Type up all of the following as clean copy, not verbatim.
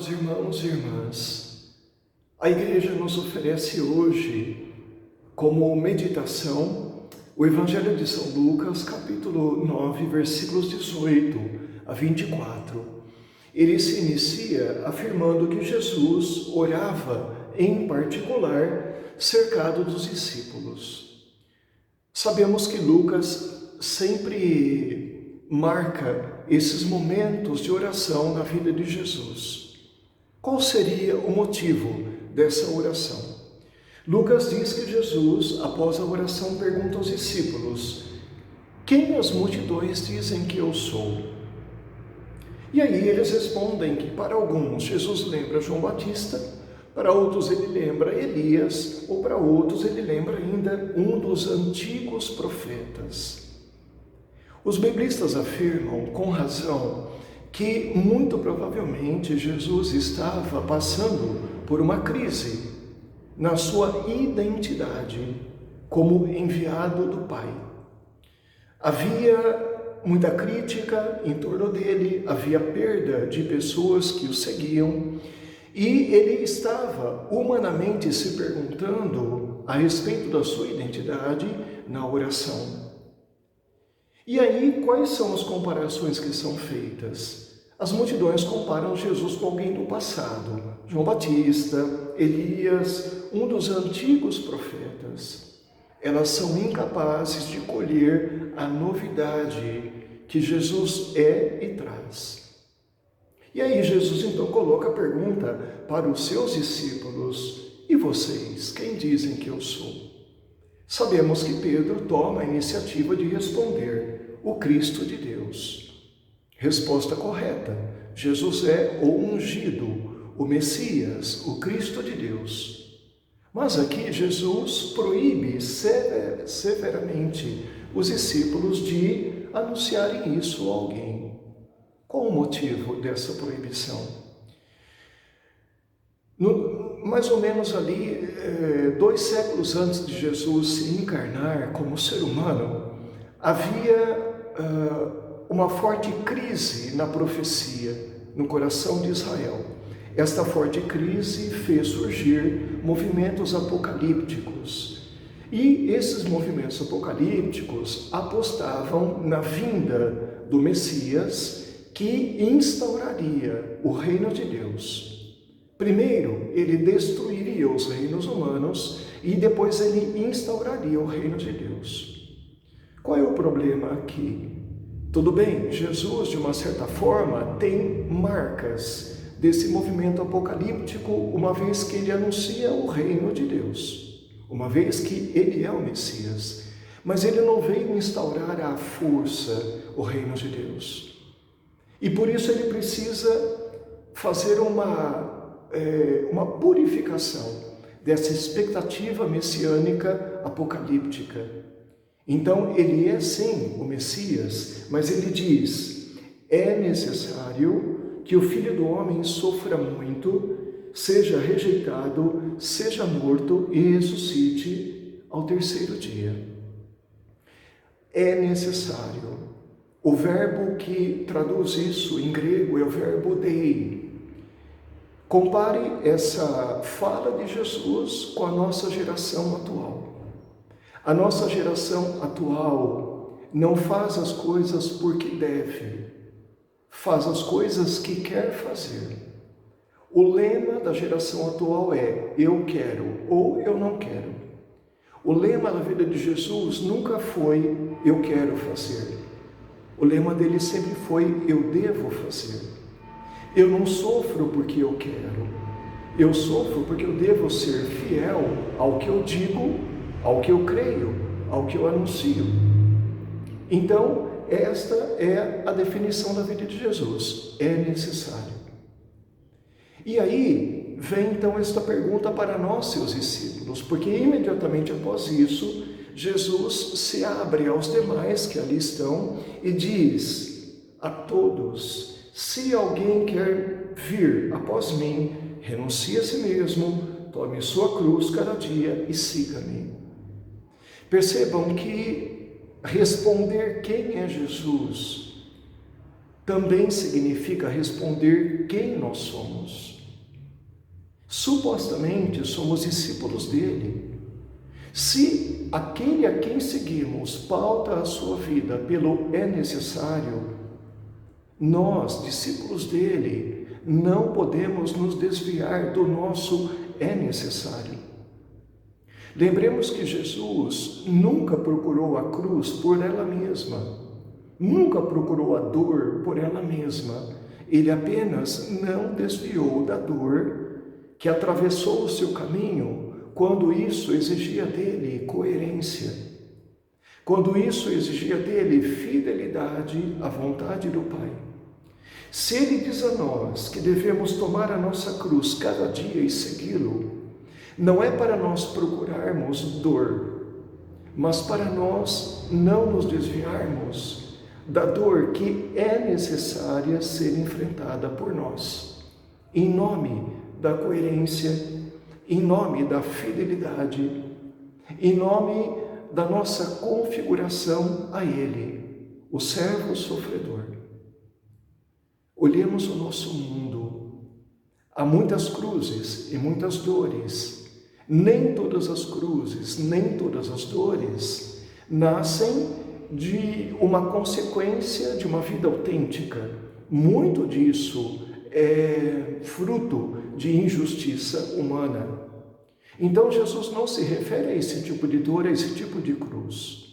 Amados irmãos e irmãs, a Igreja nos oferece hoje, como meditação, o Evangelho de São Lucas, capítulo 9, versículos 18 a 24. Ele se inicia afirmando que Jesus orava, em particular, cercado dos discípulos. Sabemos que Lucas sempre marca esses momentos de oração na vida de Jesus. Qual seria o motivo dessa oração? Lucas diz que Jesus, após a oração, pergunta aos discípulos: quem as multidões dizem que eu sou? E aí eles respondem que para alguns Jesus lembra João Batista, para outros ele lembra Elias, ou para outros ele lembra ainda um dos antigos profetas. Os biblistas afirmam, com razão, que muito provavelmente Jesus estava passando por uma crise na sua identidade como enviado do Pai. Havia muita crítica em torno dele, havia perda de pessoas que o seguiam, e ele estava humanamente se perguntando a respeito da sua identidade na oração. E aí, quais são as comparações que são feitas? As multidões comparam Jesus com alguém do passado, João Batista, Elias, um dos antigos profetas. Elas são incapazes de colher a novidade que Jesus é e traz. E aí Jesus então coloca a pergunta para os seus discípulos: e vocês, quem dizem que eu sou? Sabemos que Pedro toma a iniciativa de responder: o Cristo de Deus. Resposta correta: Jesus é o ungido, o Messias, o Cristo de Deus. Mas aqui Jesus proíbe severamente os discípulos de anunciarem isso a alguém. Qual o motivo dessa proibição? Mais ou menos ali, 2 séculos antes de Jesus se encarnar como ser humano, havia uma forte crise na profecia, no coração de Israel. Esta forte crise fez surgir movimentos apocalípticos. E esses movimentos apocalípticos apostavam na vinda do Messias, que instauraria o reino de Deus. Primeiro, ele destruiria os reinos humanos e depois ele instauraria o reino de Deus. Qual é o problema aqui? Tudo bem, Jesus, de uma certa forma, tem marcas desse movimento apocalíptico, uma vez que ele anuncia o reino de Deus, uma vez que ele é o Messias. Mas ele não veio instaurar à força o reino de Deus. E por isso ele precisa fazer uma purificação dessa expectativa messiânica apocalíptica. Então, ele é sim o Messias, mas ele diz: é necessário que o Filho do Homem sofra muito, seja rejeitado, seja morto e ressuscite ao terceiro dia. É necessário. O verbo que traduz isso em grego é o verbo dei. Compare essa fala de Jesus com a nossa geração atual. A nossa geração atual não faz as coisas porque deve, faz as coisas que quer fazer. O lema da geração atual é: eu quero ou eu não quero. O lema da vida de Jesus nunca foi: eu quero fazer. O lema dele sempre foi: eu devo fazer. Eu não sofro porque eu quero. Eu sofro porque eu devo ser fiel ao que eu digo, ao que eu creio, ao que eu anuncio. Então, esta é a definição da vida de Jesus. É necessário. E aí, vem então esta pergunta para nós, seus discípulos, porque imediatamente após isso, Jesus se abre aos demais que ali estão e diz a todos: se alguém quer vir após mim, renuncie a si mesmo, tome sua cruz cada dia e siga-me. Percebam que responder quem é Jesus também significa responder quem nós somos. Supostamente somos discípulos dele. Se aquele a quem seguimos pauta a sua vida pelo é necessário, nós, discípulos dele, não podemos nos desviar do nosso é necessário. Lembremos que Jesus nunca procurou a cruz por ela mesma, nunca procurou a dor por ela mesma. Ele apenas não desviou da dor que atravessou o seu caminho quando isso exigia dele coerência, quando isso exigia dele fidelidade à vontade do Pai. Se ele diz a nós que devemos tomar a nossa cruz cada dia e segui-lo, não é para nós procurarmos dor, mas para nós não nos desviarmos da dor que é necessária ser enfrentada por nós, em nome da coerência, em nome da fidelidade, em nome da nossa configuração a Ele, o servo sofredor. Olhemos o nosso mundo. Há muitas cruzes e muitas dores. Nem todas as cruzes, nem todas as dores nascem de uma consequência de uma vida autêntica. Muito disso é fruto de injustiça humana. Então Jesus não se refere a esse tipo de dor, a esse tipo de cruz.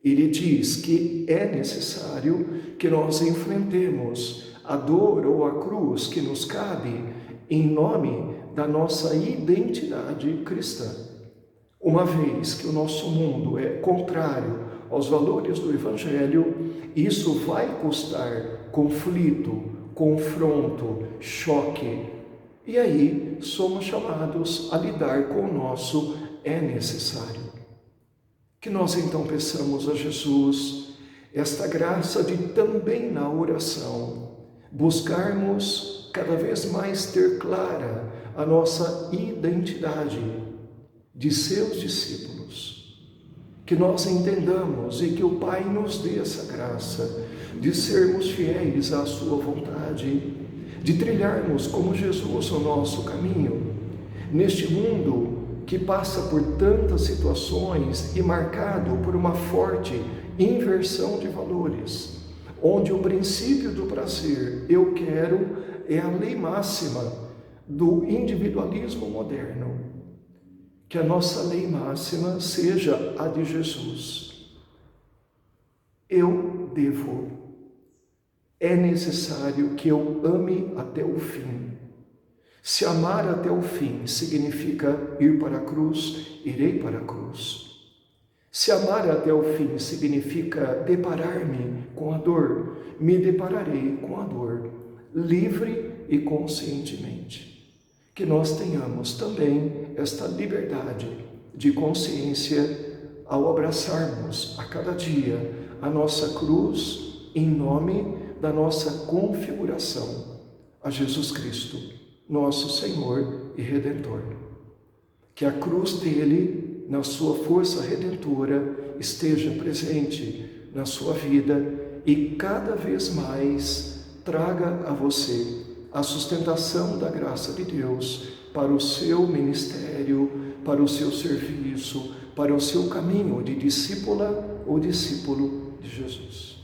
Ele diz que é necessário que nós enfrentemos a dor ou a cruz que nos cabe em nome da nossa identidade cristã. Uma vez que o nosso mundo é contrário aos valores do Evangelho, isso vai custar conflito, confronto, choque. E aí somos chamados a lidar com o nosso é necessário. Que nós então peçamos a Jesus esta graça de também na oração buscarmos cada vez mais ter clara a nossa identidade de seus discípulos. Que nós entendamos e que o Pai nos dê essa graça de sermos fiéis à sua vontade, de trilharmos como Jesus o nosso caminho, neste mundo que passa por tantas situações e marcado por uma forte inversão de valores, onde o princípio do prazer, eu quero, é a lei máxima do individualismo moderno. Que a nossa lei máxima seja a de Jesus. Eu devo. É necessário que eu ame até o fim. Se amar até o fim significa ir para a cruz, irei para a cruz. Se amar até o fim significa deparar-me com a dor, me depararei com a dor, livre e conscientemente. Que nós tenhamos também esta liberdade de consciência ao abraçarmos a cada dia a nossa cruz em nome da nossa configuração a Jesus Cristo, nosso Senhor e Redentor. Que a cruz dele, na sua força redentora, esteja presente na sua vida e cada vez mais traga a você a sustentação da graça de Deus para o seu ministério, para o seu serviço, para o seu caminho de discípula ou discípulo de Jesus.